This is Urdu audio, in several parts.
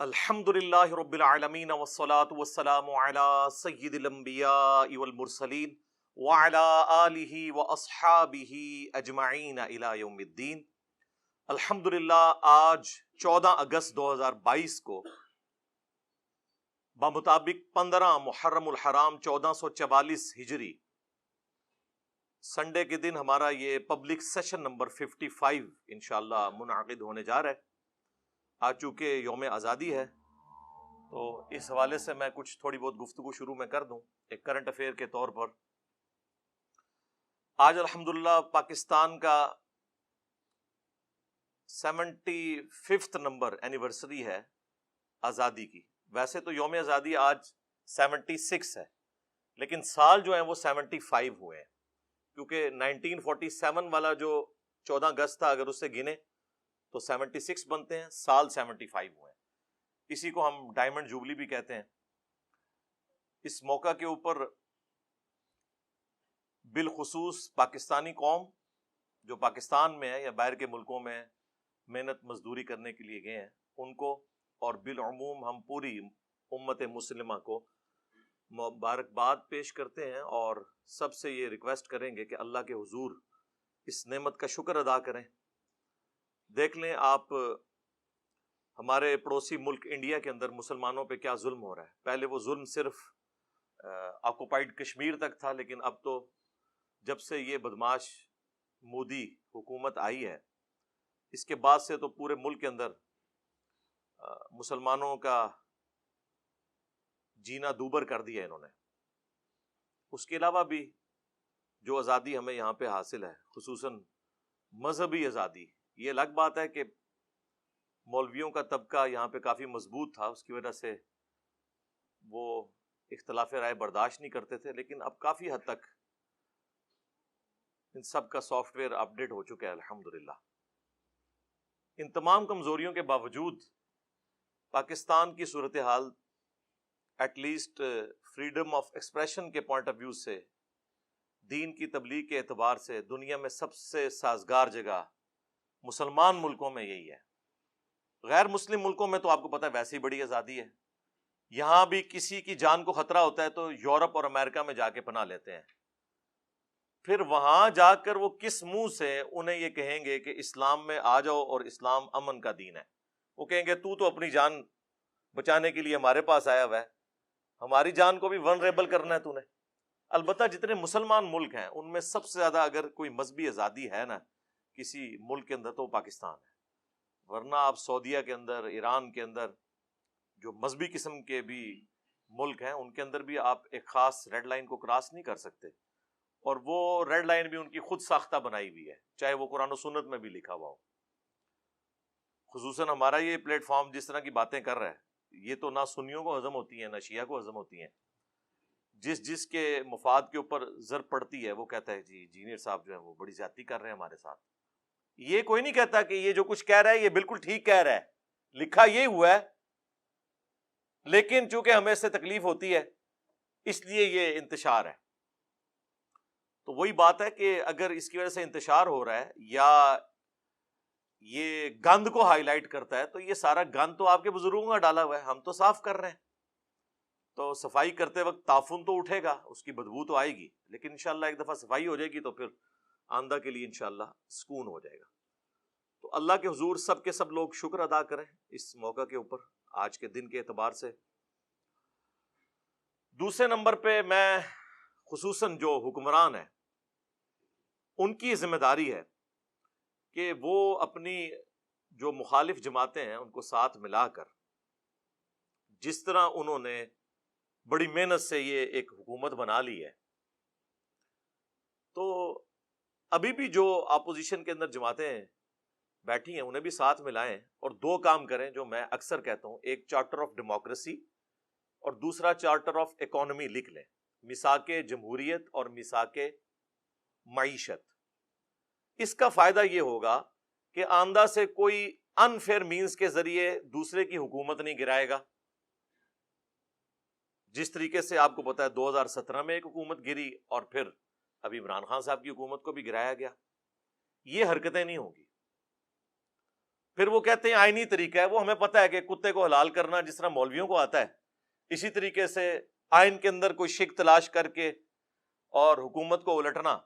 الحمدللہ رب العالمین والصلاة والسلام علی سید الانبیاء والمرسلین وعلی آلہ واصحابہ اجمعین الی یوم الدین۔ الحمدللہ آج 14 اگست 2022 کو بمطابق 15 محرم الحرام 1444 ہجری سنڈے کے دن ہمارا یہ پبلک سیشن نمبر 55 انشاءاللہ منعقد ہونے جا رہا ہے۔ آج چونکہ یوم آزادی ہے تو اس حوالے سے میں کچھ تھوڑی بہت گفتگو شروع میں کر دوں ایک کرنٹ افیئر کے طور پر۔ آج الحمدللہ پاکستان کا 75 نمبر اینیورسری ہے آزادی کی۔ ویسے تو یوم آزادی آج 76 ہے لیکن سال جو ہیں وہ 75 ہوئے ہیں، کیونکہ 1947 والا جو 14 اگست تھا اگر اسے گنے تو 76 بنتے ہیں، سال 75 ہوئے ہیں۔ اسی کو ہم ڈائمنڈ جوبلی بھی کہتے ہیں۔ اس موقع کے اوپر بالخصوص پاکستانی قوم جو پاکستان میں ہے یا باہر کے ملکوں میں محنت مزدوری کرنے کے لیے گئے ہیں ان کو، اور بالعموم ہم پوری امت مسلمہ کو مبارکباد پیش کرتے ہیں اور سب سے یہ ریکویسٹ کریں گے کہ اللہ کے حضور اس نعمت کا شکر ادا کریں۔ دیکھ لیں آپ ہمارے پڑوسی ملک انڈیا کے اندر مسلمانوں پہ کیا ظلم ہو رہا ہے۔ پہلے وہ ظلم صرف آکوپائڈ کشمیر تک تھا، لیکن اب تو جب سے یہ بدماش مودی حکومت آئی ہے اس کے بعد سے تو پورے ملک کے اندر مسلمانوں کا جینا دوبر کر دیا انہوں نے۔ اس کے علاوہ بھی جو آزادی ہمیں یہاں پہ حاصل ہے، خصوصاً مذہبی آزادی، یہ الگ بات ہے کہ مولویوں کا طبقہ یہاں پہ کافی مضبوط تھا، اس کی وجہ سے وہ اختلاف رائے برداشت نہیں کرتے تھے، لیکن اب کافی حد تک ان سب کا سافٹ ویئر اپڈیٹ ہو چکا ہے الحمدللہ۔ ان تمام کمزوریوں کے باوجود پاکستان کی صورتحال at least freedom of expression کے پوائنٹ آف ویو سے، دین کی تبلیغ کے اعتبار سے دنیا میں سب سے سازگار جگہ مسلمان ملکوں میں یہی ہے۔ غیر مسلم ملکوں میں تو آپ کو پتہ ہے ویسے ہی بڑی آزادی ہے، یہاں بھی کسی کی جان کو خطرہ ہوتا ہے تو یورپ اور امریکہ میں جا کے پناہ لیتے ہیں۔ پھر وہاں جا کر وہ کس منہ سے انہیں یہ کہیں گے کہ اسلام میں آ جاؤ اور اسلام امن کا دین ہے؟ وہ کہیں گے تو اپنی جان بچانے کے لیے ہمارے پاس آیا ہوا ہے، ہماری جان کو بھی ونریبل کرنا ہے تو نے۔ البتہ جتنے مسلمان ملک ہیں ان میں سب سے زیادہ اگر کوئی مذہبی آزادی ہے نا کسی ملک کے اندر تو پاکستان ہے، ورنہ آپ سعودیہ کے اندر، ایران کے اندر جو مذہبی قسم کے بھی ملک ہیں ان کے اندر بھی آپ ایک خاص ریڈ لائن کو کراس نہیں کر سکتے، اور وہ ریڈ لائن بھی ان کی خود ساختہ بنائی ہوئی ہے، چاہے وہ قرآن و سنت میں بھی لکھا ہوا ہو۔ خصوصاً ہمارا یہ پلیٹ فارم جس طرح کی باتیں کر رہا ہے یہ تو نہ سنیوں کو ہضم ہوتی ہیں نہ شیعہ کو ہضم ہوتی ہیں۔ جس کے مفاد کے اوپر زر پڑتی ہے وہ کہتا ہے جی انجینئر صاحب جو ہے وہ بڑی زیادتی کر رہے ہیں ہمارے ساتھ۔ یہ کوئی نہیں کہتا کہ یہ جو کچھ کہہ رہا ہے یہ بالکل ٹھیک کہہ رہا ہے، لکھا یہ ہوا ہے، لیکن چونکہ ہمیں اس سے تکلیف ہوتی ہے اس لیے یہ انتشار ہے۔ تو وہی بات ہے کہ اگر اس کی وجہ سے انتشار ہو رہا ہے یا یہ گند کو ہائی لائٹ کرتا ہے تو یہ سارا گند تو آپ کے بزرگوں کا ڈالا ہوا ہے، ہم تو صاف کر رہے ہیں۔ تو صفائی کرتے وقت تعفن تو اٹھے گا، اس کی بدبو تو آئے گی، لیکن انشاءاللہ ایک دفعہ صفائی ہو جائے گی تو پھر آندہ کے لیے انشاءاللہ سکون ہو جائے گا۔ تو اللہ کے حضور سب کے سب لوگ شکر ادا کریں اس موقع کے اوپر آج کے دن کے اعتبار سے۔ دوسرے نمبر پہ میں خصوصاً جو حکمران ہیں ان کی ذمہ داری ہے کہ وہ اپنی جو مخالف جماعتیں ہیں ان کو ساتھ ملا کر جس طرح انہوں نے بڑی محنت سے یہ ایک حکومت بنا لی ہے، تو ابھی بھی جو اپوزیشن کے اندر جماعتیں بیٹھی ہیں انہیں بھی ساتھ ملائیں اور دو کام کریں جو میں اکثر کہتا ہوں، ایک چارٹر آف ڈیموکریسی اور دوسرا چارٹر آف اکانومی لکھ لیں، میثاق جمہوریت اور میثاق معیشت۔ اس کا فائدہ یہ ہوگا کہ آندہ سے کوئی انفیئر مینز کے ذریعے دوسرے کی حکومت نہیں گرائے گا۔ جس طریقے سے آپ کو پتا ہے 2017 میں ایک حکومت گری اور پھر ابھی عمران خان صاحب کی حکومت کو بھی گرایا گیا، یہ حرکتیں نہیں ہوں گی۔ پھر وہ کہتے ہیں آئینی طریقہ ہے. وہ ہمیں پتہ ہے کہ کتے کو حلال کرنا جس طرح مولویوں کو آتا ہے, اسی طریقے سے آئین کے اندر کوئی شک تلاش کر کے اور حکومت کو الٹنا,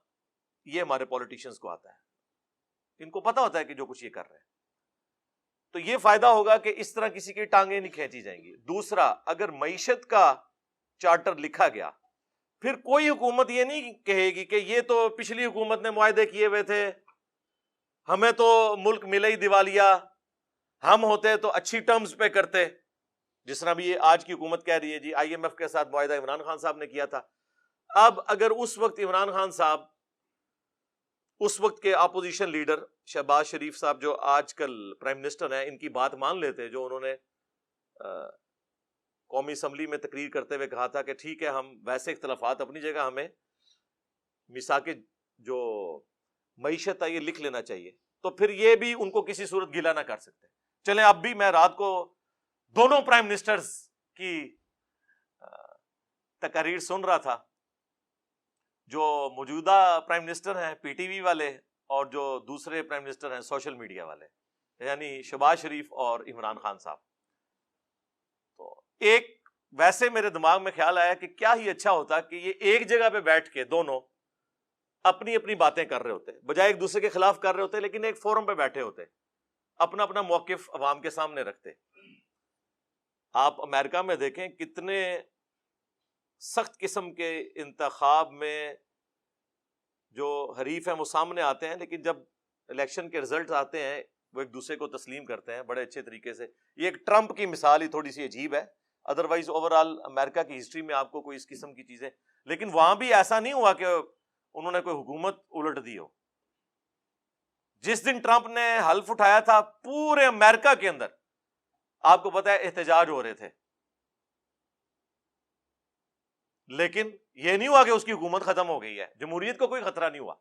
یہ ہمارے پولیٹیشنز کو آتا ہے. ان کو پتہ ہوتا ہے کہ جو کچھ یہ کر رہے ہیں. تو یہ فائدہ ہوگا کہ اس طرح کسی کی ٹانگیں نہیں کھینچی جائیں گی. دوسرا, اگر معیشت کا چارٹر لکھا گیا, پھر کوئی حکومت یہ نہیں کہے گی کہ یہ تو پچھلی حکومت نے معاہدے کیے ہوئے تھے, ہمیں تو ملک ملے ہی دیوالیہ, ہم ہوتے تو اچھی ٹرمز پہ کرتے. جس طرح بھی یہ آج کی حکومت کہہ رہی ہے جی آئی ایم ایف کے ساتھ معاہدہ عمران خان صاحب نے کیا تھا. اب اگر اس وقت عمران خان صاحب, اس وقت کے اپوزیشن لیڈر شہباز شریف صاحب جو آج کل پرائم منسٹر ہیں, ان کی بات مان لیتے, جو انہوں نے قومی اسمبلی میں تقریر کرتے ہوئے کہا تھا کہ ٹھیک ہے ہم ویسے اختلافات اپنی جگہ, ہمیں میثاق جو معیشت ہے یہ لکھ لینا چاہیے, تو پھر یہ بھی ان کو کسی صورت گلا نہ کر سکتے. چلیں اب بھی میں رات کو دونوں پرائم منسٹرز کی تقاریر سن رہا تھا, جو موجودہ پرائم منسٹر ہیں پی ٹی وی والے اور جو دوسرے پرائم منسٹر ہیں سوشل میڈیا والے, یعنی شہباز شریف اور عمران خان صاحب. تو ایک ویسے میرے دماغ میں خیال آیا کہ کیا ہی اچھا ہوتا کہ یہ ایک جگہ پہ بیٹھ کے دونوں اپنی اپنی باتیں کر رہے ہوتے, بجائے ایک دوسرے کے خلاف کر رہے ہوتے, لیکن ایک فورم پہ بیٹھے ہوتے, اپنا اپنا موقف عوام کے سامنے رکھتے. آپ امریکہ میں دیکھیں کتنے سخت قسم کے انتخاب میں جو حریف ہیں وہ سامنے آتے ہیں, لیکن جب الیکشن کے رزلٹ آتے ہیں وہ ایک دوسرے کو تسلیم کرتے ہیں بڑے اچھے طریقے سے. یہ ایک ٹرمپ کی مثال ہی تھوڑی سی عجیب ہے, ادروائز اوور آل امریکہ کی ہسٹری میں آپ کو کوئی اس قسم کی چیزیں, لیکن وہاں بھی ایسا نہیں ہوا کہ انہوں نے کوئی حکومت الٹ دی ہو. جس دن ٹرمپ نے حلف اٹھایا تھا پورے امریکہ کے اندر آپ کو پتا ہے احتجاج ہو رہے تھے, لیکن یہ نہیں ہوا کہ اس کی حکومت ختم ہو گئی ہے, جمہوریت کو کوئی خطرہ نہیں ہوا.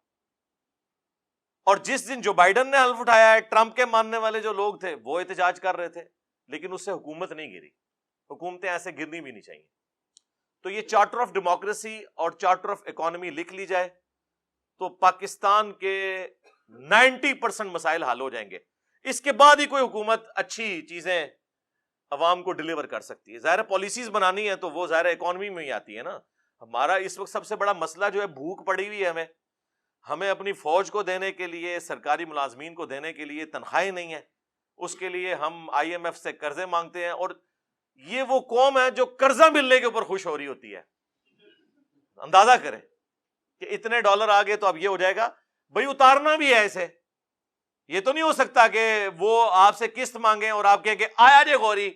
اور جس دن جو بائیڈن نے حلف اٹھایا ہے, ٹرمپ کے ماننے والے جو لوگ تھے وہ احتجاج کر رہے تھے, لیکن اس سے حکومت نہیں گری. حکومتیں ایسے گرنی بھی نہیں چاہیے. تو یہ چارٹر آف ڈیموکریسی اور چارٹر آف اکانومی لکھ لی جائے تو پاکستان کے 90% مسائل حل ہو جائیں گے. اس کے بعد ہی کوئی حکومت اچھی چیزیں عوام کو ڈیلیور کر سکتی ہے. ظاہر پالیسیز بنانی ہے تو وہ ظاہر اکانومی میں ہی آتی ہے نا. ہمارا اس وقت سب سے بڑا مسئلہ جو ہے بھوک پڑی ہوئی ہے, ہمیں اپنی فوج کو دینے کے لیے, سرکاری ملازمین کو دینے کے لیے تنخواہیں نہیں ہیں, اس کے لیے ہم آئی ایم ایف سے قرضے مانگتے ہیں. اور یہ وہ قوم ہے جو قرضہ ملنے کے اوپر خوش ہو رہی ہوتی ہے. اندازہ کریں کہ اتنے ڈالر آ گئے تو اب یہ ہو جائے گا, بھئی اتارنا بھی ہے ایسے. یہ تو نہیں ہو سکتا کہ وہ آپ سے قسط مانگیں اور آپ کہیں کہ آیا جے غوری,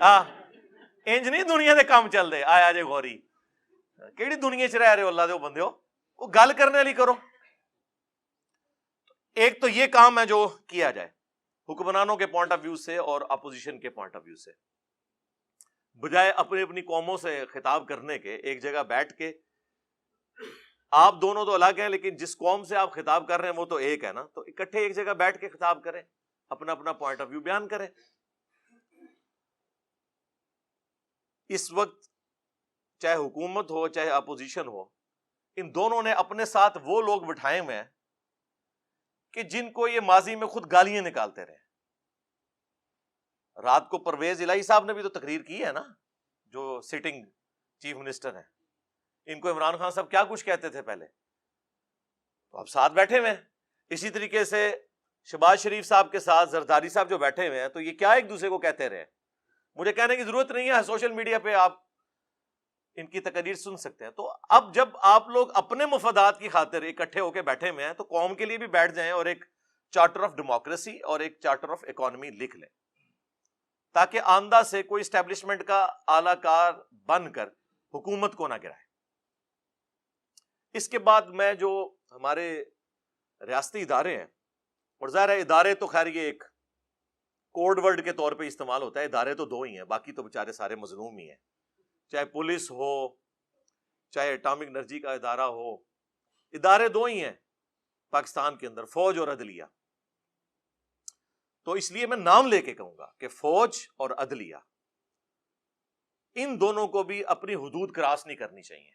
انج نہیں دنیا دے کام چل دے. آیا جے غوری کیڑی دنیا چ رہ رہے ہو اللہ دے بندے ہو, وہ گل کرنے والی کرو. ایک تو یہ کام ہے جو کیا جائے حکمرانوں کے پوائنٹ آف ویو سے اور اپوزیشن کے پوائنٹ آف ویو سے, بجائے اپنی اپنی قوموں سے خطاب کرنے کے ایک جگہ بیٹھ کے. آپ دونوں تو الگ ہیں, لیکن جس قوم سے آپ خطاب کر رہے ہیں وہ تو ایک ہے نا, تو اکٹھے ایک جگہ بیٹھ کے خطاب کریں, اپنا اپنا پوائنٹ آف ویو بیان کریں. اس وقت چاہے حکومت ہو چاہے اپوزیشن ہو, ان دونوں نے اپنے ساتھ وہ لوگ بٹھائے ہوئے ہیں کہ جن کو یہ ماضی میں خود گالیاں نکالتے رہے. رات کو پرویز الہی صاحب نے بھی تو تقریر کی ہے نا, جو سٹنگ چیف منسٹر ہیں. ان کو عمران خان صاحب کیا کچھ کہتے تھے پہلے, تو اب ساتھ بیٹھے ہوئے ہیں. اسی طریقے سے شہباز شریف صاحب کے ساتھ زرداری صاحب جو بیٹھے ہوئے ہیں, تو یہ کیا ایک دوسرے کو کہتے رہے. مجھے کہنے کی ضرورت نہیں ہے, سوشل میڈیا پہ آپ ان کی تقریر سن سکتے ہیں. تو اب جب آپ لوگ اپنے مفادات کی خاطر اکٹھے ہو کے بیٹھے ہوئے ہیں تو قوم کے لیے بھی بیٹھ جائیں اور ایک چارٹر آف ڈیموکریسی اور ایک چارٹر آف اکانومی لکھ لیں, تاکہ آندہ سے کوئی اسٹیبلشمنٹ کا اعلی کار بن کر حکومت کو نہ گرائے. اس کے بعد میں جو ہمارے ریاستی ادارے ہیں, اور ظاہر ہے ادارے تو خیر یہ ایک کوڈ ورڈ کے طور پہ استعمال ہوتا ہے, ادارے تو دو ہی ہیں, باقی تو بیچارے سارے مظلوم ہی ہیں. چاہے پولیس ہو چاہے اٹامک انرجی کا ادارہ ہو, ادارے دو ہی ہیں پاکستان کے اندر, فوج اور عدلیہ. تو اس لیے میں نام لے کے کہوں گا کہ فوج اور عدلیہ, ان دونوں کو بھی اپنی حدود کراس نہیں کرنی چاہیے.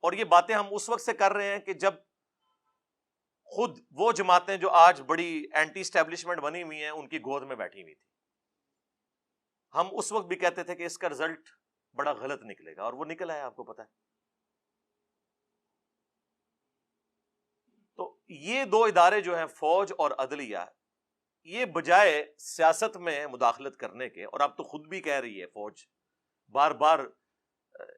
اور یہ باتیں ہم اس وقت سے کر رہے ہیں کہ جب خود وہ جماعتیں جو آج بڑی اینٹی اسٹیبلشمنٹ بنی ہوئی ہیں ان کی گود میں بیٹھی ہوئی تھی. ہم اس وقت بھی کہتے تھے کہ اس کا رزلٹ بڑا غلط نکلے گا، اور وہ نکلا ہے، آپ کو پتا ہے. تو یہ دو ادارے جو ہیں فوج اور عدلیہ، یہ بجائے سیاست میں مداخلت کرنے کے، اور اب تو خود بھی کہہ رہی ہے فوج بار بار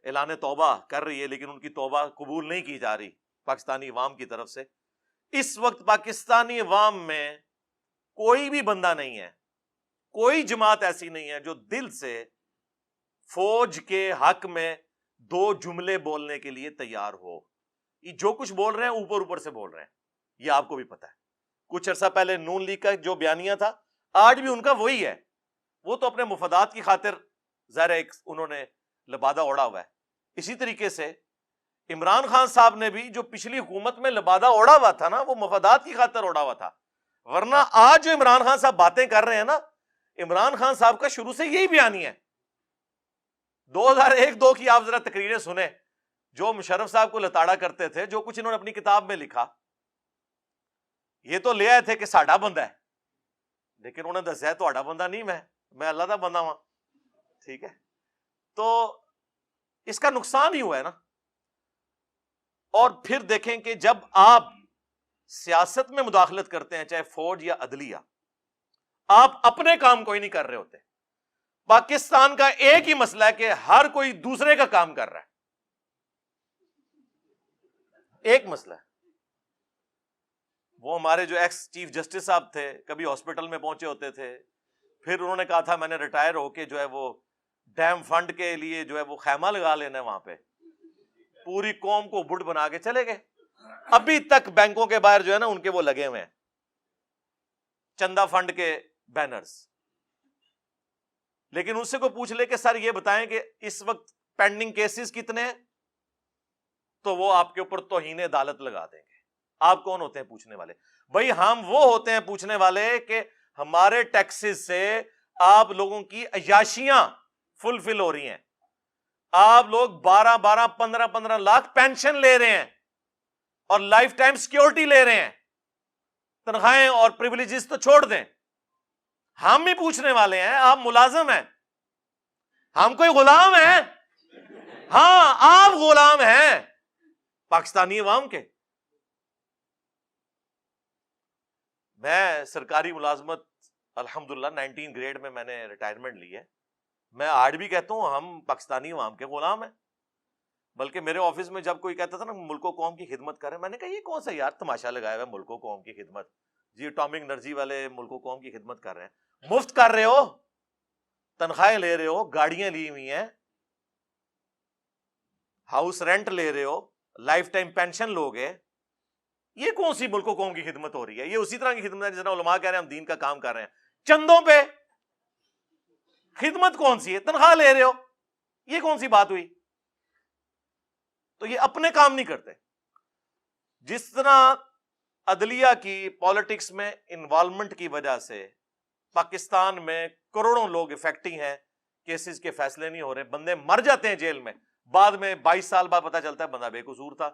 اعلان توبہ کر رہی ہے لیکن ان کی توبہ قبول نہیں کی جا رہی پاکستانی عوام کی طرف سے. اس وقت پاکستانی عوام میں کوئی بھی بندہ نہیں ہے، کوئی جماعت ایسی نہیں ہے جو دل سے فوج کے حق میں دو جملے بولنے کے لیے تیار ہو. یہ جو کچھ بول رہے ہیں اوپر اوپر سے بول رہے ہیں، یہ آپ کو بھی پتا ہے. کچھ عرصہ پہلے نون لیگ کا جو بیانیہ تھا آج بھی ان کا وہی ہے. وہ تو اپنے مفادات کی خاطر ظاہر ایک انہوں نے لبادہ اوڑا ہوا ہے. اسی طریقے سے عمران خان صاحب نے بھی جو پچھلی حکومت میں لبادہ اوڑا ہوا تھا نا، وہ مفادات کی خاطر اوڑا ہوا تھا. ورنہ آج جو عمران خان صاحب باتیں کر رہے ہیں نا، عمران خان صاحب کا شروع سے یہی بیانیہ ہے. 2001-2 کی آپ ذرا تقریریں سنیں، جو مشرف صاحب کو لتاڑا کرتے تھے، جو کچھ انہوں نے اپنی کتاب میں لکھا، یہ تو لے آئے تھے کہ ساڈا بندہ ہے، لیکن انہوں نے دسیا تہاڈا بندہ نہیں، میں اللہ دا بندہ ہوں. ٹھیک ہے، تو اس کا نقصان ہی ہوا ہے نا. اور پھر دیکھیں کہ جب آپ سیاست میں مداخلت کرتے ہیں، چاہے فوج یا عدلیہ، آپ اپنے کام کوئی نہیں کر رہے ہوتے. پاکستان کا ایک ہی مسئلہ ہے کہ ہر کوئی دوسرے کا کام کر رہا ہے. ایک مسئلہ ہے. وہ ہمارے جو ایکس چیف جسٹس صاحب تھے، کبھی ہاسپٹل میں پہنچے ہوتے تھے، پھر انہوں نے کہا تھا میں نے ریٹائر ہو کے جو ہے وہ ڈیم فنڈ کے لیے جو ہے وہ خیمہ لگا لینا ہے وہاں پہ. پوری قوم کو بڑھ بنا کے چلے گئے. ابھی تک بینکوں کے باہر جو ہے نا ان کے وہ لگے ہوئے ہیں چندہ فنڈ کے بینرز. لیکن ان سے کوئی پوچھ لے کہ سر یہ بتائیں کہ اس وقت پینڈنگ کیسز کتنے ہیں، تو وہ آپ کے اوپر توہین عدالت لگا دیں گے. آپ کون ہوتے ہیں پوچھنے والے؟ بھائی ہم وہ ہوتے ہیں پوچھنے والے کہ ہمارے ٹیکسز سے آپ لوگوں کی عیاشیاں فلفل ہو رہی ہیں. آپ لوگ 12 15 لاکھ پینشن لے رہے ہیں اور لائف ٹائم سیکیورٹی لے رہے ہیں. تنخواہیں اور پریویلیجز تو چھوڑ دیں، ہم بھی پوچھنے والے ہیں. آپ ملازم ہیں، ہم کوئی غلام ہیں؟ ہاں آپ غلام ہیں پاکستانی عوام کے. میں سرکاری ملازمت الحمدللہ 19 گریڈ میں نے ریٹائرمنٹ لی ہے. میں آج بھی کہتا ہوں ہم پاکستانی عوام کے غلام ہیں. بلکہ میرے آفس میں جب کوئی کہتا تھا نا ملک و قوم کی خدمت کریں، میں نے کہا یہ کون سا یار تماشا لگایا ہوا ہے ملک و قوم کی خدمت؟ جی اٹامک انرجی والے ملک و قوم کی خدمت کر رہے ہیں، مفت کر رہے ہو، تنخواہیں لے رہے ہو، گاڑیاں لی ہوئی ہیں، ہاؤس رینٹ لے رہے ہو، لائف ٹائم پینشن لوگے. یہ کون سی ملک و قوم کی خدمت ہو رہی ہے؟ یہ اسی طرح کی خدمت ہے جس طرح علماء کہہ رہے ہیں ہم دین کا کام کر رہے ہیں. چندوں پہ خدمت کون سی ہے؟ تنخواہ لے رہے ہو، یہ کون سی بات ہوئی؟ تو یہ اپنے کام نہیں کرتے. جس طرح عدلیہ کی پالیٹکس میں انوالومنٹ کی وجہ سے پاکستان میں کروڑوں لوگ افیکٹنگ ہیں، کیسز کے فیصلے نہیں ہو رہے، بندے مر جاتے ہیں جیل میں، بعد میں 22 سال بعد پتہ چلتا ہے بندہ بے قصور تھا.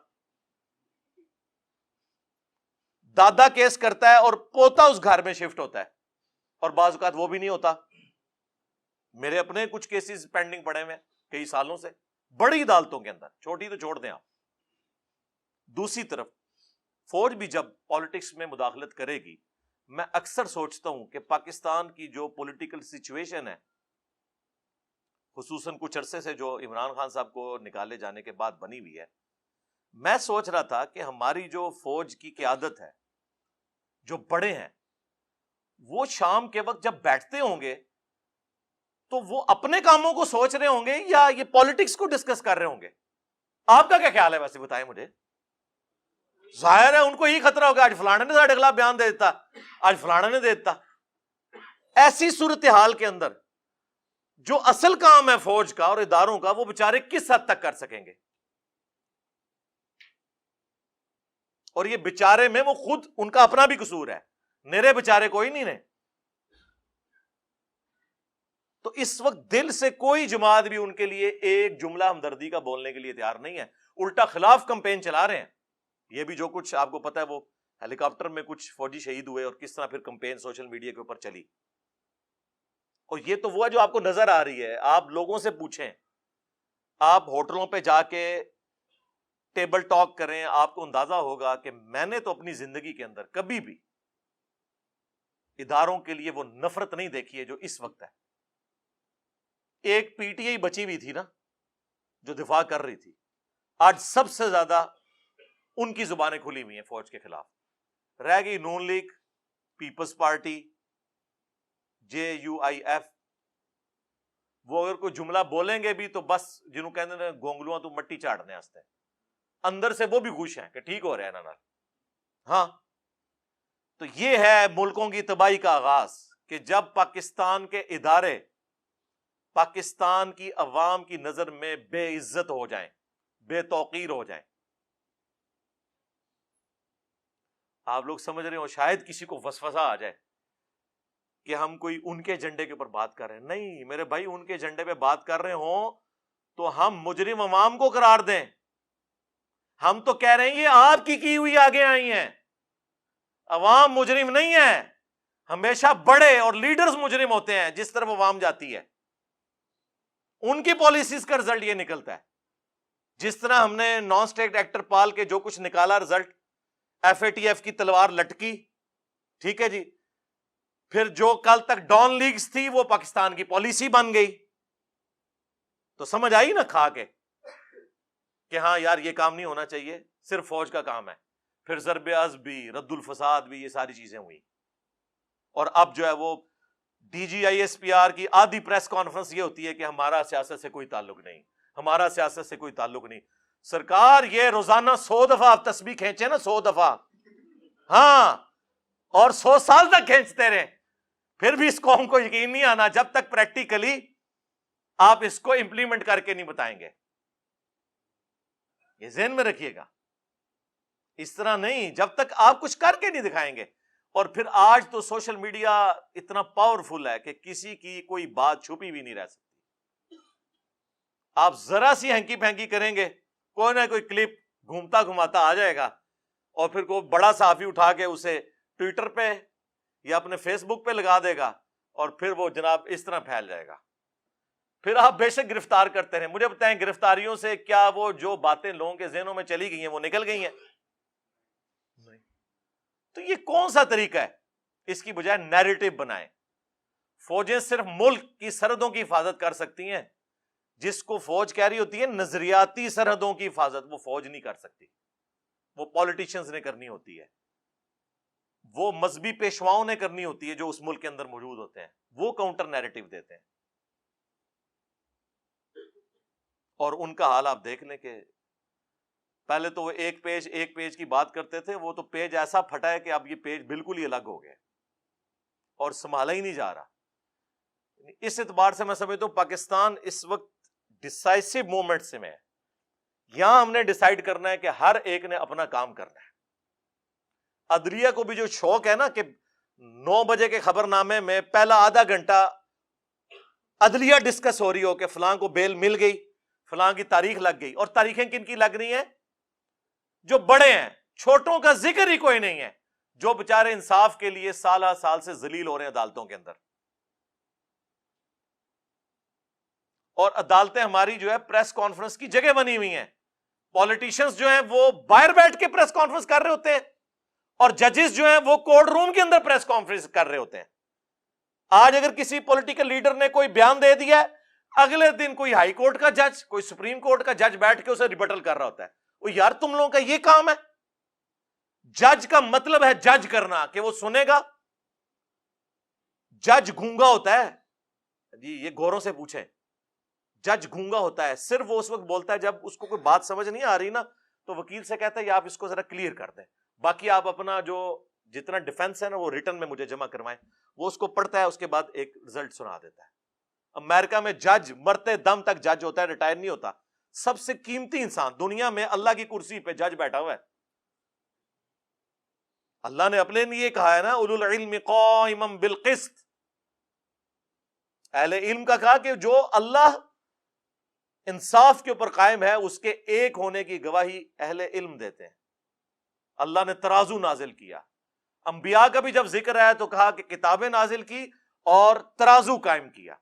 دادا کیس کرتا ہے اور پوتا اس گھر میں شفٹ ہوتا ہے، اور بعض اوقات وہ بھی نہیں ہوتا. میرے اپنے کچھ کیسز پینڈنگ پڑے ہوئے کئی سالوں سے بڑی عدالتوں کے اندر، چھوٹی تو چھوڑ دیں آپ. دوسری طرف فوج بھی جب پالیٹکس میں مداخلت کرے گی، میں اکثر سوچتا ہوں کہ پاکستان کی جو پولیٹیکل سچویشن ہے، خصوصاً کچھ عرصے سے جو عمران خان صاحب کو نکالے جانے کے بعد بنی ہوئی ہے، میں سوچ رہا تھا کہ ہماری جو فوج کی قیادت ہے، جو بڑے ہیں، وہ شام کے وقت جب بیٹھتے ہوں گے تو وہ اپنے کاموں کو سوچ رہے ہوں گے یا یہ پالیٹکس کو ڈسکس کر رہے ہوں گے؟ آپ کا کیا خیال ہے؟ ویسے بتائیں مجھے. ظاہر ہے ان کو یہی خطرہ ہوگا آج فلانے نے ساڈے خلاف بیان دے دیتا، آج فلانے نے دے دیتا. ایسی صورتحال کے اندر جو اصل کام ہے فوج کا اور اداروں کا، وہ بیچارے کس حد تک کر سکیں گے؟ اور یہ بیچارے میں وہ خود ان کا اپنا بھی قصور ہے، میرے بیچارے کوئی نہیں نے. تو اس وقت دل سے کوئی جماعت بھی ان کے لیے ایک جملہ ہمدردی کا بولنے کے لیے تیار نہیں ہے، الٹا خلاف کمپین چلا رہے ہیں. یہ بھی جو کچھ آپ کو پتا ہے وہ ہیلی کاپٹر میں کچھ فوجی شہید ہوئے اور کس طرح پھر کمپین سوشل میڈیا کے اوپر چلی. اور یہ تو وہ ہے جو آپ کو نظر آ رہی ہے. آپ لوگوں سے پوچھیں, آپ ہوٹلوں پہ جا کے ٹیبل ٹاک کریں, آپ کو اندازہ ہوگا کہ میں نے تو اپنی زندگی کے اندر کبھی بھی اداروں کے لیے وہ نفرت نہیں دیکھی ہے جو اس وقت ہے. ایک پی ٹی آئی بچی ہوئی تھی نا جو دفاع کر رہی تھی, آج سب سے زیادہ ان کی زبانیں کھلی ہوئی ہیں فوج کے خلاف. رہ گئی نون لیگ, پیپلز پارٹی, JUIF. وہ اگر کوئی جملہ بولیں گے بھی تو بس جنہوں کہتے ہیں گونگلواں تو مٹی چاڑنے واسطے, اندر سے وہ بھی خوش ہیں کہ ٹھیک ہو رہا ہے نا. ہاں, تو یہ ہے ملکوں کی تباہی کا آغاز کہ جب پاکستان کے ادارے پاکستان کی عوام کی نظر میں بے عزت ہو جائیں, بے توقیر ہو جائیں. آپ لوگ سمجھ رہے ہو شاید کسی کو وسوسہ آ جائے کہ ہم کوئی ان کے ایجنڈے کے اوپر بات کر رہے ہیں. نہیں میرے بھائی, ان کے ایجنڈے پہ بات کر رہے ہوں تو ہم مجرم عوام کو قرار دیں. ہم تو کہہ رہے ہیں یہ آپ کی ہوئی آگے آئی ہیں, عوام مجرم نہیں ہے. ہمیشہ بڑے اور لیڈرز مجرم ہوتے ہیں جس طرف عوام جاتی ہے. ان کی پالیسیز کا رزلٹ یہ نکلتا ہے. جس طرح ہم نے نان اسٹیٹ ایکٹر پال کے جو کچھ نکالا رزلٹ, FATF کی تلوار لٹکی, ٹھیک ہے جی, پھر جو کل تک ڈان لیگز تھی وہ پاکستان کی پالیسی بن گئی. تو سمجھ آئی نا کھا کے کہ ہاں یار یہ کام نہیں ہونا چاہیے, صرف فوج کا کام ہے. پھر ضرب عضب بھی, رد الفساد بھی, یہ ساری چیزیں ہوئی. اور اب جو ہے وہ DGISPR کی آدھی پریس کانفرنس یہ ہوتی ہے کہ ہمارا سیاست سے کوئی تعلق نہیں, ہمارا سیاست سے کوئی تعلق نہیں. سرکار یہ روزانہ 100 دفعہ آپ تسبیح کھینچے نا, 100 دفعہ, ہاں, اور 100 سال تک کھینچتے رہے, پھر بھی اس قوم کو یقین نہیں آنا جب تک پریکٹیکلی آپ اس کو امپلیمنٹ کر کے نہیں بتائیں گے. یہ ذہن میں رکھیے گا. اس طرح نہیں, جب تک آپ کچھ کر کے نہیں دکھائیں گے. اور پھر آج تو سوشل میڈیا اتنا پاورفل ہے کہ کسی کی کوئی بات چھپی بھی نہیں رہ سکتی. آپ ذرا سی ہینکی پھینکی کریں گے, کوئی نہ کوئی کلپ گھومتا گھماتا آ جائے گا, اور پھر کوئی بڑا صحافی اٹھا کے اسے ٹویٹر پہ یا اپنے فیس بک پہ لگا دے گا, اور پھر وہ جناب اس طرح پھیل جائے گا. پھر آپ بے شک گرفتار کرتے ہیں. مجھے بتائیں گرفتاریوں سے کیا وہ جو باتیں لوگوں کے ذہنوں میں چلی گئی ہیں وہ نکل گئی ہیں؟ نہیں. تو یہ کون سا طریقہ ہے؟ اس کی بجائے نیریٹو بنائیں. فوجیں صرف ملک کی سرحدوں کی حفاظت کر سکتی ہیں. جس کو فوج کہہ رہی ہوتی ہے نظریاتی سرحدوں کی حفاظت, وہ فوج نہیں کر سکتی, وہ پولیٹیشنز نے کرنی ہوتی ہے, وہ مذہبی پیشواؤں نے کرنی ہوتی ہے جو اس ملک کے اندر موجود ہوتے ہیں. وہ کاؤنٹر نیریٹو دیتے ہیں. اور ان کا حال آپ دیکھ لیں کہ پہلے تو وہ ایک پیج کی بات کرتے تھے, وہ تو پیج ایسا پھٹا ہے کہ اب یہ پیج بالکل ہی الگ ہو گیا اور سنبھالا ہی نہیں جا رہا. اس اعتبار سے میں سمجھتا ہوں پاکستان اس وقت ڈسائسو مومنٹ سے میں ہے. یہاں ہم نے ڈیسائیڈ کرنا ہے کہ ہر ایک نے اپنا کام کرنا ہے. عدلیہ کو بھی جو شوق ہے نا کہ 9 بجے کے خبر نامے میں پہلا آدھا گھنٹہ عدلیہ ڈسکس ہو رہی ہو کہ فلاں کو بیل مل گئی, فلاں کی تاریخ لگ گئی. اور تاریخیں کن کی لگ رہی ہیں؟ جو بڑے ہیں, چھوٹوں کا ذکر ہی کوئی نہیں ہے, جو بےچارے انصاف کے لیے سالہ سال سے ذلیل ہو رہے ہیں عدالتوں کے اندر. اور عدالتیں ہماری جو ہے پریس کانفرنس کی جگہ بنی ہوئی ہیں. پولیٹیشنز جو ہیں وہ باہر بیٹھ کے پریس کانفرنس کر رہے ہوتے ہیں, اور ججز جو ہیں وہ کورٹ روم کے اندر پریس کانفرنس کر رہے ہوتے ہیں. آج اگر کسی پولیٹیکل لیڈر نے کوئی بیان دے دیا ہے, اگلے دن کوئی ہائی کورٹ کا جج, کوئی سپریم کورٹ کا جج بیٹھ کے اسے ریبٹل کر رہا ہوتا ہے. وہ یار تم لوگوں کا یہ کام ہے؟ جج کا مطلب ہے جج کرنا, کہ وہ سنے گا. جج گونگا ہوتا ہے جی, یہ گوروں سے پوچھیں. جج گونگا ہوتا ہے, صرف وہ اس وقت بولتا ہے جب اس کو کوئی بات سمجھ نہیں آ رہی نا, تو وکیل سے کہتا ہے یا آپ اس کو ذرا کلیئر کر دیں, باقی آپ اپنا جو جتنا ڈیفنس ہے نا وہ ریٹن میں مجھے جمع کروائیں. وہ اس کو پڑھتا ہے, اس کے بعد ایک رزلٹ سنا دیتا ہے. امریکہ میں جج مرتے دم تک جج ہوتا ہے, ریٹائر نہیں ہوتا. سب سے قیمتی انسان دنیا میں اللہ کی کرسی پہ جج بیٹھا ہوا ہے. اللہ نے اپنے لیے کہا ہے نا اولو العلم قائما بالقسط, اہل علم کا کہا کہ جو اللہ انصاف کے اوپر قائم ہے اس کے ایک ہونے کی گواہی اہل علم دیتے ہیں. اللہ نے ترازو نازل کیا. انبیاء کا بھی جب ذکر آیا تو کہا کہ کتابیں نازل کی اور ترازو قائم کیا.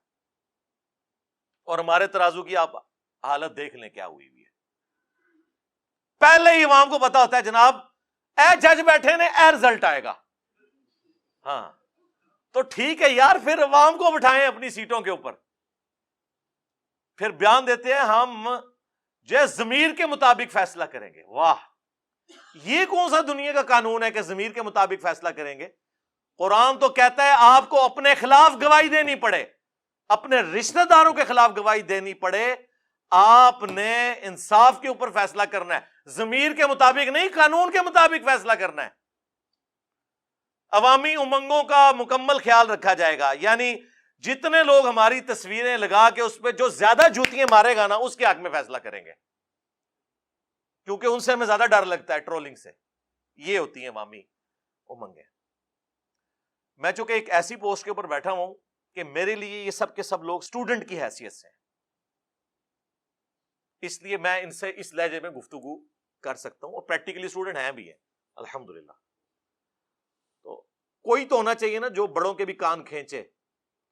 اور ہمارے ترازو کی آپ حالت دیکھ لیں کیا ہوئی ہے. پہلے ہی عوام کو پتا ہوتا ہے جناب اے جج بیٹھے نے اے رزلٹ آئے گا. ہاں تو ٹھیک ہے یار, پھر عوام کو بٹھائیں اپنی سیٹوں کے اوپر, پھر بیان دیتے ہیں ہم جو ضمیر کے مطابق فیصلہ کریں گے. واہ, یہ کون سا دنیا کا قانون ہے کہ ضمیر کے مطابق فیصلہ کریں گے؟ قرآن تو کہتا ہے آپ کو اپنے خلاف گواہی دینی پڑے, اپنے رشتہ داروں کے خلاف گواہی دینی پڑے, آپ نے انصاف کے اوپر فیصلہ کرنا ہے, ضمیر کے مطابق نہیں, قانون کے مطابق فیصلہ کرنا ہے. عوامی امنگوں کا مکمل خیال رکھا جائے گا, یعنی جتنے لوگ ہماری تصویریں لگا کے اس پہ جو زیادہ جوتیاں مارے گا نا اس کے حق میں فیصلہ کریں گے, کیونکہ ان سے ہمیں زیادہ ڈر لگتا ہے ٹرولنگ سے. یہ ہوتی ہیں عوامی امنگیں. میں چونکہ ایک ایسی پوسٹ کے اوپر بیٹھا ہوں کہ میرے لیے یہ سب کے سب لوگ اسٹوڈنٹ کی حیثیت سے ہیں, اس لیے میں ان سے اس لہجے میں گفتگو کر سکتا ہوں, اور پریکٹیکلی اسٹوڈنٹ ہیں بھی ہیں الحمدللہ. تو کوئی تو ہونا چاہیے نا جو بڑوں کے بھی کان کھینچے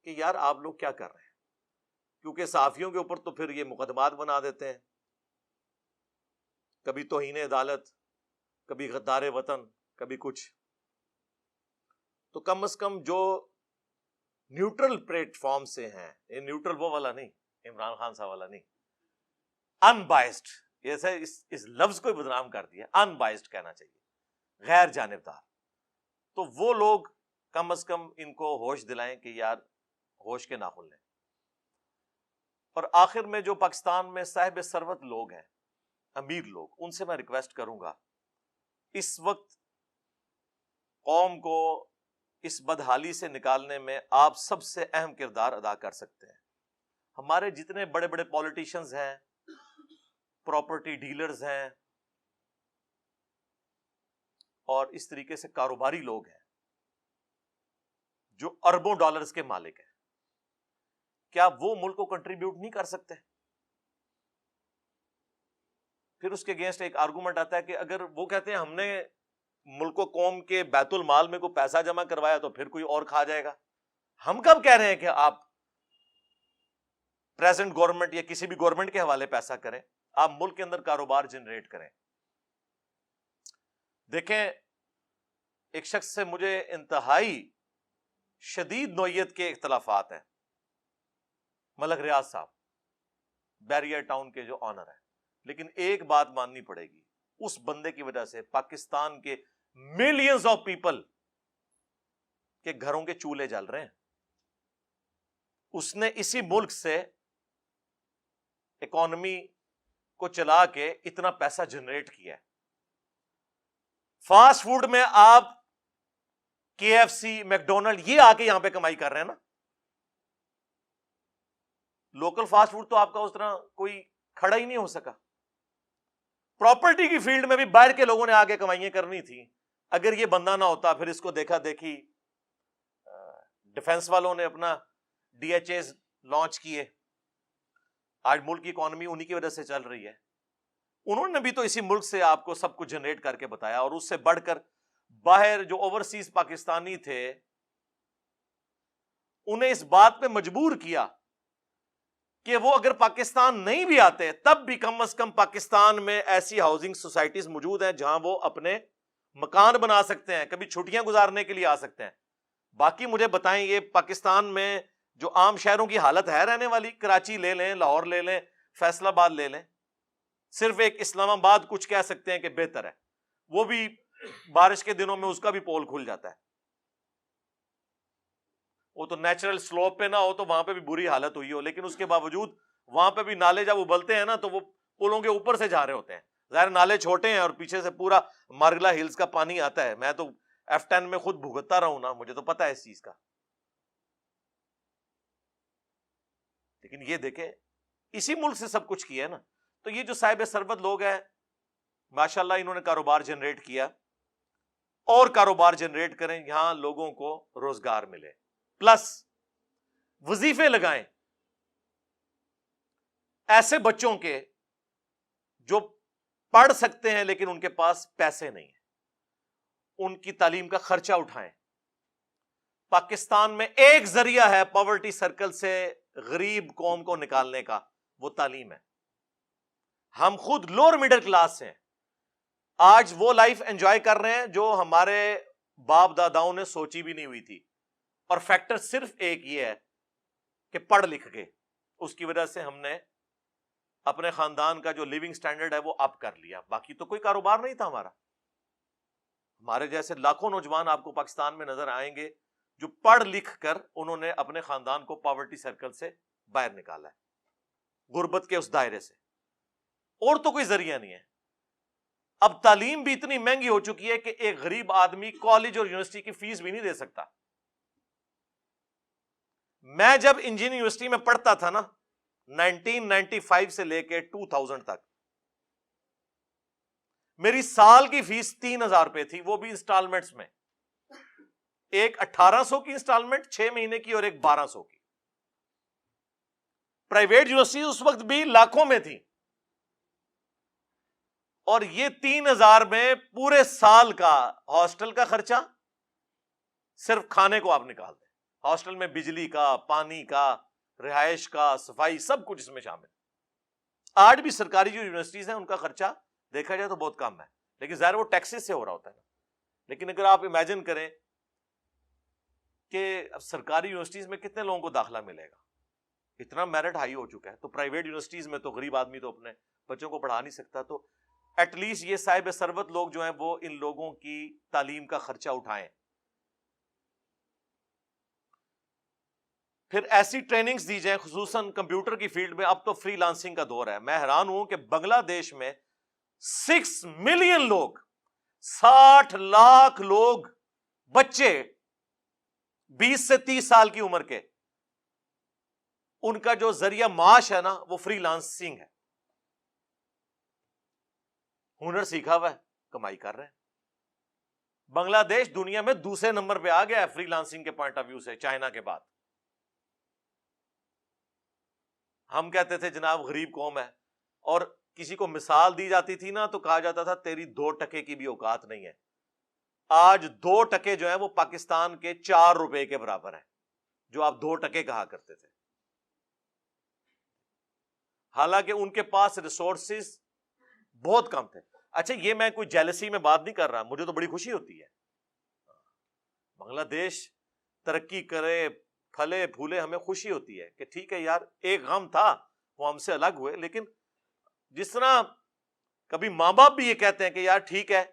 کہ یار آپ لوگ کیا کر رہے ہیں, کیونکہ صحافیوں کے اوپر تو پھر یہ مقدمات بنا دیتے ہیں, کبھی توہین عدالت, کبھی غدار وطن, کبھی کچھ. تو کم از کم جو نیوٹرل پلیٹ فارم سے ہیں, یہ نیوٹرل وہ والا نہیں, عمران خان صاحب والا نہیں, ان بائسڈ, ایسے اس لفظ کو بدنام کر دیا, ان بائسڈ کہنا چاہیے, غیر جانبدار. تو وہ لوگ کم از کم ان کو ہوش دلائیں کہ یار ہوش کے ناخن لیں. اور آخر میں جو پاکستان میں صاحب ثروت لوگ ہیں, امیر لوگ, ان سے میں ریکویسٹ کروں گا, اس وقت قوم کو اس بدحالی سے نکالنے میں آپ سب سے اہم کردار ادا کر سکتے ہیں. ہمارے جتنے بڑے بڑے پولیٹیشنز ہیں, پراپرٹی ڈیلرز ہیں, اور اس طریقے سے کاروباری لوگ ہیں جو اربوں ڈالرز کے مالک ہیں, کیا وہ ملک کو کنٹریبیوٹ نہیں کر سکتے؟ پھر اس کے اگینسٹ ایک آرگومنٹ آتا ہے کہ اگر وہ کہتے ہیں ہم نے ملک و قوم کے بیت المال میں کوئی پیسہ جمع کروایا تو پھر کوئی اور کھا جائے گا. ہم کب کہہ رہے ہیں کہ آپ پریزنٹ گورنمنٹ یا کسی بھی گورنمنٹ کے حوالے پیسہ کریں, آپ ملک کے اندر کاروبار جنریٹ کریں. دیکھیں, ایک شخص سے مجھے انتہائی شدید نوعیت کے اختلافات ہیں, ملک ریاض صاحب, بیریر ٹاؤن کے جو آنر ہیں, لیکن ایک بات ماننی پڑے گی, اس بندے کی وجہ سے پاکستان کے ملینز آف پیپل کے گھروں کے چولہے جل رہے ہیں. اس نے اسی ملک سے اکانومی کو چلا کے اتنا پیسہ جنریٹ کیا ہے. فاسٹ فوڈ میں آپ KFC, میکڈونلڈ, یہ آ کے یہاں پہ کمائی کر رہے ہیں نا. لوکل فاسٹ فوڈ تو آپ کا اس طرح کوئی کھڑا ہی نہیں ہو سکا. پراپرٹی کی فیلڈ میں بھی باہر کے لوگوں نے آگے کمائیاں کرنی تھی. اگر یہ بندہ نہ ہوتا, پھر اس کو دیکھا دیکھی ڈیفنس والوں نے اپنا DHAs لانچ کیے, آج ملک کی اکانومی انہی کی وجہ سے چل رہی ہے. انہوں نے بھی تو اسی ملک سے آپ کو سب کچھ جنریٹ کر کے بتایا, اور اس سے بڑھ کر باہر جو اوورسیز پاکستانی تھے انہیں اس بات پہ مجبور کیا کہ وہ اگر پاکستان نہیں بھی آتے تب بھی کم از کم پاکستان میں ایسی ہاؤسنگ سوسائٹیز موجود ہیں جہاں وہ اپنے مکان بنا سکتے ہیں, کبھی چھٹیاں گزارنے کے لیے آ سکتے ہیں. باقی مجھے بتائیں, یہ پاکستان میں جو عام شہروں کی حالت ہے رہنے والی, کراچی لے لیں, لاہور لے لیں, فیصل آباد لے لیں, صرف ایک اسلام آباد کچھ کہہ سکتے ہیں کہ بہتر ہے, وہ بھی بارش کے دنوں میں اس کا بھی پول کھل جاتا ہے. وہ تو نیچرل سلوپ پہ نہ ہو تو وہاں پہ بھی بری حالت ہوئی ہو, لیکن اس کے باوجود وہاں پہ بھی نالے جب ابلتے ہیں نا تو وہ پلوں کے اوپر سے جا رہے ہوتے ہیں. ظاہر نالے چھوٹے ہیں اور پیچھے سے پورا مارگلا ہلز کا پانی آتا ہے. میں تو F10 میں خود بھگتتا رہا ہوں نا, مجھے تو پتا ہے اس چیز کا. لیکن یہ دیکھیں اسی ملک سے سب کچھ کیا ہے نا. تو یہ جو صاحب ثروت لوگ ہیں ماشاءاللہ انہوں نے کاروبار جنریٹ کیا, اور کاروبار جنریٹ کریں, یہاں لوگوں کو روزگار ملے, پلس وظیفے لگائیں ایسے بچوں کے جو پڑھ سکتے ہیں لیکن ان کے پاس پیسے نہیں ہیں. ان کی تعلیم کا خرچہ اٹھائیں. پاکستان میں ایک ذریعہ ہے پاورٹی سرکل سے غریب قوم کو نکالنے کا، وہ تعلیم ہے. ہم خود لوور مڈل کلاس ہیں، آج وہ لائف انجوائے کر رہے ہیں جو ہمارے باپ داداؤں نے سوچی بھی نہیں ہوئی تھی. اور فیکٹر صرف ایک یہ ہے کہ پڑھ لکھ کے اس کی وجہ سے ہم نے اپنے خاندان کا جو لیونگ سٹینڈرڈ ہے وہ اپ کر لیا. باقی تو کوئی کاروبار نہیں تھا ہمارا. ہمارے جیسے لاکھوں نوجوان آپ کو پاکستان میں نظر آئیں گے جو پڑھ لکھ کر انہوں نے اپنے خاندان کو پاورٹی سرکل سے باہر نکالا ہے، غربت کے اس دائرے سے. اور تو کوئی ذریعہ نہیں ہے. اب تعلیم بھی اتنی مہنگی ہو چکی ہے کہ ایک غریب آدمی کالج اور یونیورسٹی کی فیس بھی نہیں دے سکتا. میں جب انجینئرنگ یونیورسٹی میں پڑھتا تھا نا 1995 سے لے کے 2000 تک، میری سال کی فیس 3000 روپے تھی، وہ بھی انسٹالمنٹس میں. ایک 1800 کی انسٹالمنٹ 6 مہینے کی اور ایک 1200 کی. پرائیویٹ یونیورسٹی اس وقت بھی لاکھوں میں تھی، اور یہ 3000 میں پورے سال کا ہاسٹل کا خرچہ، صرف کھانے کو آپ نکال دیں. ہاسٹل میں بجلی کا، پانی کا، رہائش کا، صفائی، سب کچھ اس میں شامل. آج بھی سرکاری جو یونیورسٹیز ہیں ان کا خرچہ دیکھا جائے تو بہت کم ہے، لیکن ظاہر وہ ٹیکسز سے ہو رہا ہوتا ہے نا. لیکن اگر آپ امیجن کریں کہ اب سرکاری یونیورسٹیز میں کتنے لوگوں کو داخلہ ملے گا، اتنا میرٹ ہائی ہو چکا ہے. تو پرائیویٹ یونیورسٹیز میں تو غریب آدمی تو اپنے بچوں کو پڑھا نہیں سکتا. تو ایٹ لیسٹ یہ صاحب ثروت لوگ جو ہیں وہ ان لوگوں کی تعلیم کا خرچہ اٹھائیں. پھر ایسی ٹریننگز دی جائیں خصوصاً کمپیوٹر کی فیلڈ میں. اب تو فری لانسنگ کا دور ہے. میں حیران ہوں کہ بنگلہ دیش میں 6 ملین لوگ، 60 لاکھ لوگ، بچے 20 سے 30 سال کی عمر کے، ان کا جو ذریعہ معاش ہے نا وہ فری لانسنگ ہے. ہنر سیکھا ہوا ہے، کمائی کر رہے ہیں. بنگلہ دیش دنیا میں دوسرے نمبر پہ آ گیا ہے فری لانسنگ کے پوائنٹ آف ویو سے، چائنا کے بعد. ہم کہتے تھے جناب غریب قوم ہے، اور کسی کو مثال دی جاتی تھی نا تو کہا جاتا تھا تیری 2 ٹکے کی بھی اوقات نہیں ہے. آج 2 ٹکے جو ہیں وہ پاکستان کے 4 روپے کے برابر ہیں، جو آپ 2 ٹکے کہا کرتے تھے. حالانکہ ان کے پاس ریسورسز بہت کم تھے. اچھا یہ میں کوئی جیلسی میں بات نہیں کر رہا، مجھے تو بڑی خوشی ہوتی ہے بنگلہ دیش ترقی کرے، پھلے پھولے، ہمیں خوشی ہوتی ہے کہ ٹھیک ہے یار، ایک غم تھا وہ ہم سے الگ ہوئے. لیکن جس طرح کبھی ماں باپ بھی یہ کہتے ہیں کہ یار ٹھیک ہے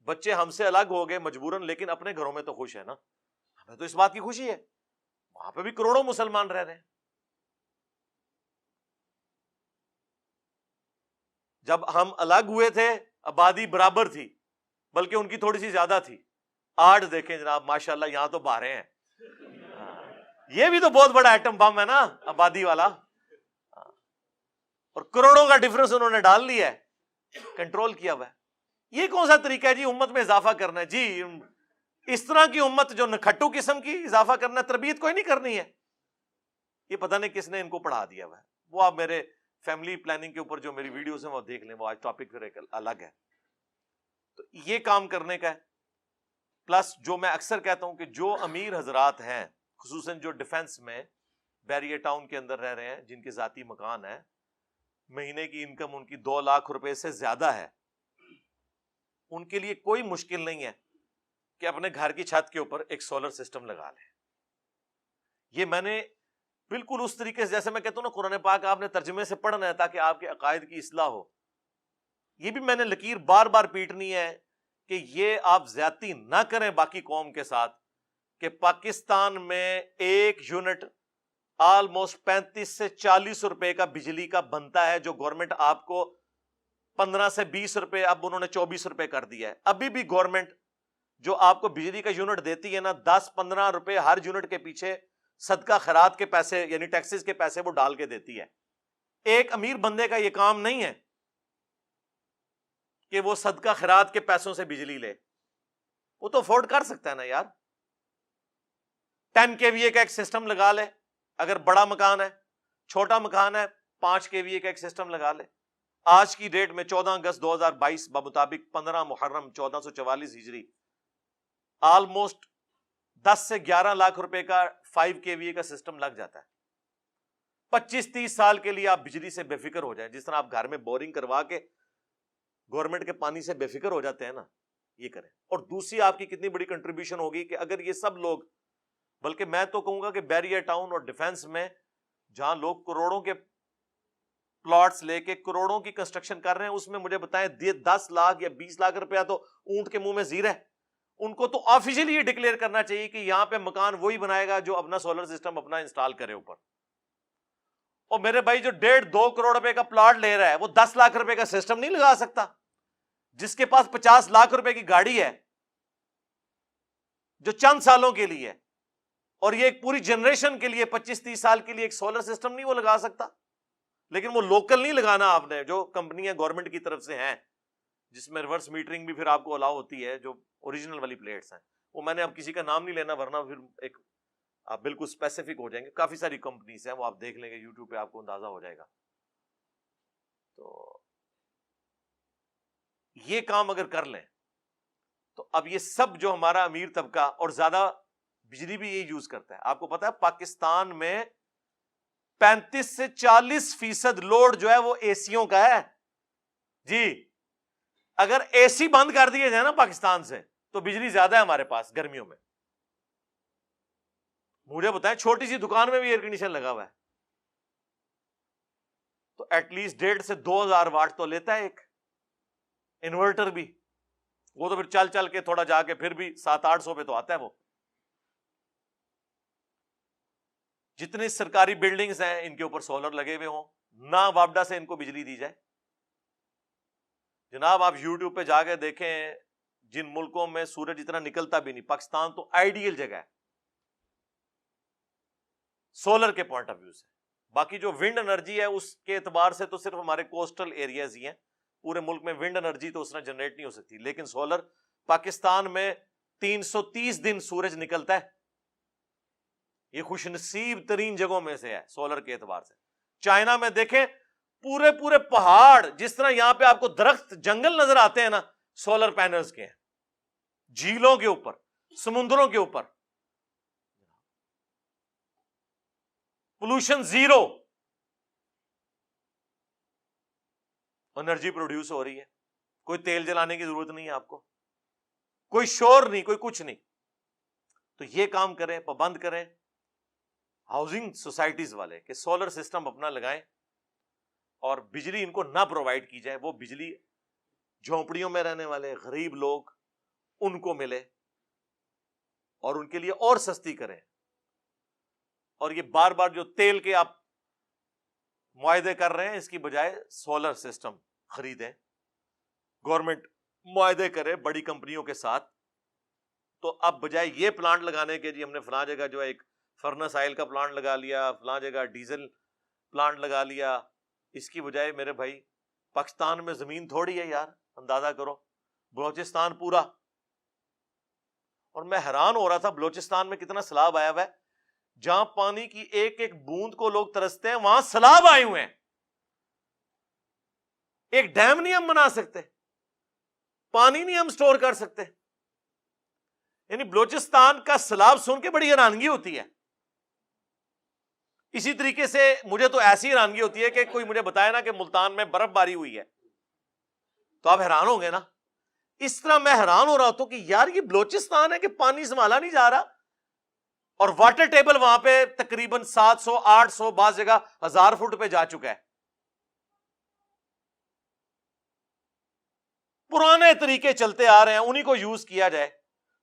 بچے ہم سے الگ ہو گئے مجبوراً، لیکن اپنے گھروں میں تو خوش ہے نا. ہمیں تو اس بات کی خوشی ہے، وہاں پہ بھی کروڑوں مسلمان رہ رہے ہیں. جب ہم الگ ہوئے تھے آبادی برابر تھی، بلکہ ان کی تھوڑی سی زیادہ تھی. آج دیکھیں جناب ماشاءاللہ یہاں تو بارے ہیں. یہ بھی تو بہت بڑا ایٹم بم ہے نا آبادی والا. اور کروڑوں کا ڈفرنس انہوں نے ڈال لیا ہے، کنٹرول کیا ہوا ہے. یہ کون سا طریقہ ہے جی امت میں اضافہ کرنا ہے؟ جی اس طرح کی امت جو نکھٹو قسم کی اضافہ کرنا ہے، تربیت کوئی نہیں کرنی ہے. یہ پتہ نہیں کس نے ان کو پڑھا دیا ہوا ہے. وہ آپ میرے فیملی پلاننگ کے اوپر جو میری ویڈیوز ہیں وہ دیکھ لیں، وہ آج ٹاپک پھر ایک الگ ہے. تو یہ کام کرنے کا ہے. پلس جو میں اکثر کہتا ہوں کہ جو امیر حضرات ہیں خصوصاً جو ڈیفنس میں بیریئر ٹاؤن کے اندر رہ رہے ہیں، جن کے ذاتی مکان ہے، مہینے کی انکم ان کی 2 لاکھ روپے سے زیادہ ہے، ان کے لیے کوئی مشکل نہیں ہے کہ اپنے گھر کی چھت کے اوپر ایک سولر سسٹم لگا لیں. یہ میں نے بالکل اس طریقے سے، جیسے میں کہتا ہوں نا قرآن پاک آپ نے ترجمے سے پڑھنا ہے تاکہ آپ کے عقائد کی اصلاح ہو. یہ بھی میں نے لکیر بار بار پیٹنی ہے کہ یہ آپ زیادتی نہ کریں باقی قوم کے ساتھ، کہ پاکستان میں 1 یونٹ آلموسٹ 35 سے 40 روپے کا بجلی کا بنتا ہے، جو گورنمنٹ آپ کو 15 سے 20 روپے، اب انہوں نے 24 روپے کر دیا ہے. ابھی بھی گورنمنٹ جو آپ کو بجلی کا یونٹ دیتی ہے نا، 10-15 روپے ہر یونٹ کے پیچھے صدقہ خیرات کے پیسے یعنی ٹیکسز کے پیسے وہ ڈال کے دیتی ہے. ایک امیر بندے کا یہ کام نہیں ہے کہ وہ صدقہ خیرات کے پیسوں سے بجلی لے. وہ تو افورڈ کر سکتا ہے نا یار. 10 kVA کا ایک سسٹم لگا لے اگر بڑا مکان ہے، چھوٹا مکان ہے 5 kVA کا ایک سسٹم لگا لے. آج کی ڈیٹ میں 14 اگست 2022 بمطابق 15 محرم 1444 ہجری آلموسٹ 10 سے 11 لاکھ روپے کا 5 KVA کا سسٹم لگ جاتا ہے. 25-30 سال کے لیے آپ بجلی سے بے فکر ہو جائیں. جس طرح آپ گھر میں بورنگ کروا کے گورنمنٹ کے پانی سے بے فکر ہو جاتے ہیں نا, یہ کریں. اور دوسری آپ کی کتنی بڑی کنٹریبیوشن ہوگی کہ اگر یہ سب لوگ, بلکہ میں تو کہوں گا کہ بیریا ٹاؤن اور ڈیفنس میں جہاں لوگ کروڑوں کے پلاٹس لے کے کروڑوں کی کنسٹرکشن کر رہے ہیں, اس میں مجھے بتائیں 10 لاکھ یا 20 لاکھ روپیہ تو اونٹ کے منہ میں زیر ہے. ان کو تو آفیشلی یہ ڈکلیئر کرنا چاہیے کہ یہاں پہ مکان وہی بنائے گا جو اپنا سولر سسٹم اپنا انسٹال کرے اوپر. اور میرے بھائی جو 1.5-2 کروڑ روپے کا پلاٹ لے رہا ہے وہ 10 لاکھ روپے کا سسٹم نہیں لگا سکتا. جس کے پاس 50 لاکھ روپے کی گاڑی ہے جو چند سالوں کے لیے, اور یہ ایک پوری جنریشن کے لیے 25-30 سال کے لیے ایک سولر سسٹم نہیں وہ لگا سکتا. لیکن وہ لوکل نہیں لگانا آپ نے, جو کمپنیاں گورنمنٹ کی طرف سے ہیں جس میں ریورس میٹرنگ بھی پھر آپ کو الاؤ ہوتی ہے, جو اوریجنل والی پلیٹس ہیں. وہ میں نے اب کسی کا نام نہیں لینا ورنہ پھر ایک آپ بالکل اسپیسیفک ہو جائیں گے. کافی ساری کمپنیز ہیں, وہ آپ دیکھ لیں گے یوٹیوب پہ, آپ کو اندازہ ہو جائے گا. تو یہ کام اگر کر لیں تو اب یہ سب جو ہمارا امیر طبقہ اور زیادہ بجلی بھی یہ یوز کرتا ہے. آپ کو پتا ہے پاکستان میں 35 سے 40% لوڈ جو ہے وہ اے سیوں کا ہے جی. اگر اے سی بند کر دیے جائے نا پاکستان سے تو بجلی زیادہ ہے ہمارے پاس گرمیوں میں. مجھے بتائیں چھوٹی سی دکان میں بھی ایئر کنڈیشن لگا ہوا ہے تو ایٹ لیسٹ 1.5 سے 2,000 واٹ تو لیتا ہے ایک انورٹر بھی. وہ تو پھر چل چل کے تھوڑا جا کے پھر بھی 700-800 پہ تو آتا ہے وہ. جتنی سرکاری بلڈنگز ہیں ان کے اوپر سولر لگے ہوئے ہوں, نہ وابڈا سے ان کو بجلی دی جائے. جناب آپ یوٹیوب پہ جا کے دیکھیں جن ملکوں میں سورج اتنا نکلتا بھی نہیں, پاکستان تو آئیڈیل جگہ ہے سولر کے پوائنٹ آف ویو سے. باقی جو ونڈ انرجی ہے اس کے اعتبار سے تو صرف ہمارے کوسٹل ایریاز ہی ہیں, پورے ملک میں ونڈ انرجی تو اس طرح جنریٹ نہیں ہو سکتی. لیکن سولر پاکستان میں 330 دن سورج نکلتا ہے. یہ خوش نصیب ترین جگہوں میں سے ہے سولر کے اعتبار سے. چائنا میں دیکھیں پورے پہاڑ, جس طرح یہاں پہ آپ کو درخت جنگل نظر آتے ہیں نا, سولر پینلز کے ہیں. جھیلوں کے اوپر, سمندروں کے اوپر, پولوشن زیرو, انرجی پروڈیوس ہو رہی ہے. کوئی تیل جلانے کی ضرورت نہیں ہے آپ کو, کوئی شور نہیں, کوئی کچھ نہیں. تو یہ کام کریں, پابند کریں ہاؤسنگ سوسائٹیز والے کہ سولر سسٹم اپنا لگائیں اور بجلی ان کو نہ پرووائڈ کی جائے. وہ بجلی جھونپڑیوں میں رہنے والے غریب لوگ ان کو ملے اور ان کے لیے اور سستی کریں. اور یہ بار بار جو تیل کے آپ معاہدے کر رہے ہیں اس کی بجائے سولر سسٹم خریدیں. گورنمنٹ معاہدے کرے بڑی کمپنیوں کے ساتھ. تو اب بجائے یہ پلانٹ لگانے کے جی ہم نے فلاں جگہ جو ہے ایک فرنس آئل کا پلانٹ لگا لیا, فلاں جگہ ڈیزل پلانٹ لگا لیا, اس کی بجائے میرے بھائی پاکستان میں زمین تھوڑی ہے یار, اندازہ کرو بلوچستان پورا. اور میں حیران ہو رہا تھا بلوچستان میں کتنا سیلاب آیا ہوا ہے. جہاں پانی کی ایک ایک بوند کو لوگ ترستے ہیں وہاں سیلاب آئے ہوئے ہیں. ایک ڈیم نہیں ہم بنا سکتے, پانی نہیں ہم سٹور کر سکتے. یعنی بلوچستان کا سیلاب سن کے بڑی حیرانگی ہوتی ہے. اسی طریقے سے مجھے تو ایسی حیرانگی ہوتی ہے کہ کوئی مجھے بتائے نا کہ ملتان میں برف باری ہوئی ہے تو آپ حیران ہوں گے نا. اس طرح میں حیران ہو رہا ہوں کہ یار یہ بلوچستان ہے کہ پانی سنبھالا نہیں جا رہا, اور واٹر ٹیبل وہاں پہ تقریباً 700-800 بعض جگہ 1000 فٹ پہ جا چکا ہے. پرانے طریقے چلتے آ رہے ہیں, انہی کو یوز کیا جائے.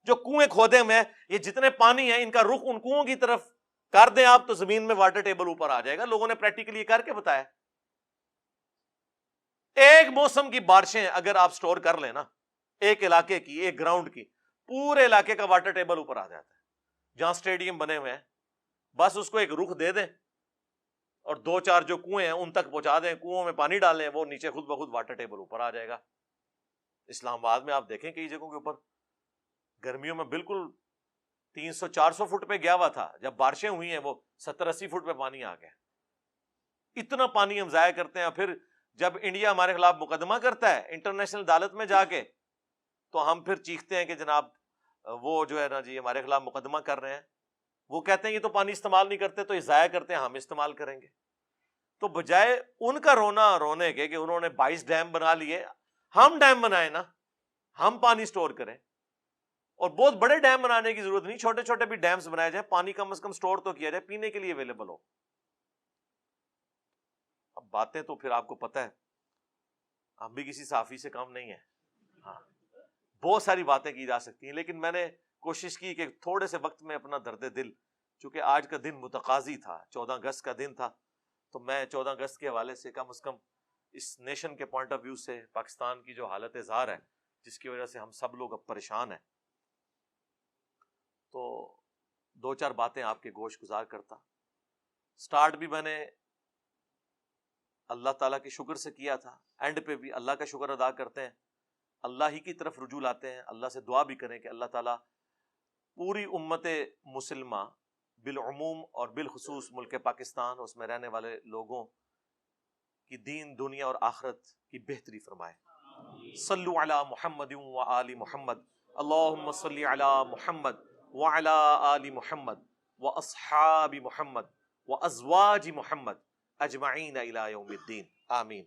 جو کنویں کھودے میں یہ جتنے پانی ہیں ان کا رخ ان کنووں کی طرف کر دیں آپ تو زمین میں واٹر ٹیبل اوپر آ جائے گا. لوگوں نے پریکٹیکلی کر کے بتایا. ایک موسم کی بارشیں اگر آپ سٹور کر لیں نا, ایک علاقے کی, ایک گراؤنڈ کی, پورے علاقے کا واٹر ٹیبل اوپر آ جاتا ہے. جہاں سٹیڈیم بنے ہوئے ہیں بس اس کو ایک رخ دے دیں اور 2-4 جو کنویں ہیں ان تک پہنچا دیں, کنووں میں پانی ڈالیں, وہ نیچے خود بخود واٹر ٹیبل اوپر آ جائے گا. اسلام آباد میں آپ دیکھیں کئی جگہوں کے اوپر گرمیوں میں بالکل 300-400 فٹ پہ گیا ہوا تھا, جب بارشیں ہوئی ہیں وہ 70-80 فٹ پہ پانی آ گیا. اتنا پانی ہم ضائع کرتے ہیں. پھر جب انڈیا ہمارے خلاف مقدمہ کرتا ہے انٹرنیشنل عدالت میں جا کے تو ہم پھر چیختے ہیں کہ جناب وہ جو ہے نا جی ہمارے خلاف مقدمہ کر رہے ہیں، وہ کہتے ہیں یہ تو پانی استعمال نہیں کرتے تو یہ ضائع کرتے ہیں، ہم استعمال کریں گے. تو بجائے ان کا رونے کے کہ انہوں نے 22 ڈیم بنا لیے، ہم ڈیم بنائیں نا، ہم پانی سٹور کریں. اور بہت بڑے ڈیم بنانے کی ضرورت نہیں، چھوٹے چھوٹے بھی ڈیمز بنائے جائیں، پانی کم از کم سٹور تو کیا جائے، پینے کے لیے اویلیبل ہو. اب باتیں تو پھر آپ کو پتہ ہے ہم بھی کسی صحافی سے کم نہیں ہیں، ہاں بہت ساری باتیں کی جا سکتی ہیں، لیکن میں نے کوشش کی کہ تھوڑے سے وقت میں اپنا درد دل، چونکہ آج کا دن متقاضی تھا، 14 اگست کا دن تھا، تو میں 14 اگست کے حوالے سے کم از کم اس نیشن کے پوائنٹ آف ویو سے پاکستان کی جو حالت زار ہے جس کی وجہ سے ہم سب لوگ اب پریشان ہیں، تو 2-4 باتیں آپ کے گوش گزار کرتا. سٹارٹ بھی میں نے اللہ تعالیٰ کے شکر سے کیا تھا، اینڈ پہ بھی اللہ کا شکر ادا کرتے ہیں، اللہ ہی کی طرف رجوع لاتے ہیں، اللہ سے دعا بھی کریں کہ اللہ تعالیٰ پوری امت مسلمہ بالعموم اور بالخصوص ملک پاکستان، اس میں رہنے والے لوگوں کی دین دنیا اور آخرت کی بہتری فرمائے. صلو علی محمد و آل محمد، اللہم صلی علی محمد وعلی آل محمد و اصحاب محمد و ازواج محمد اجمعین الی یوم الدین، آمین.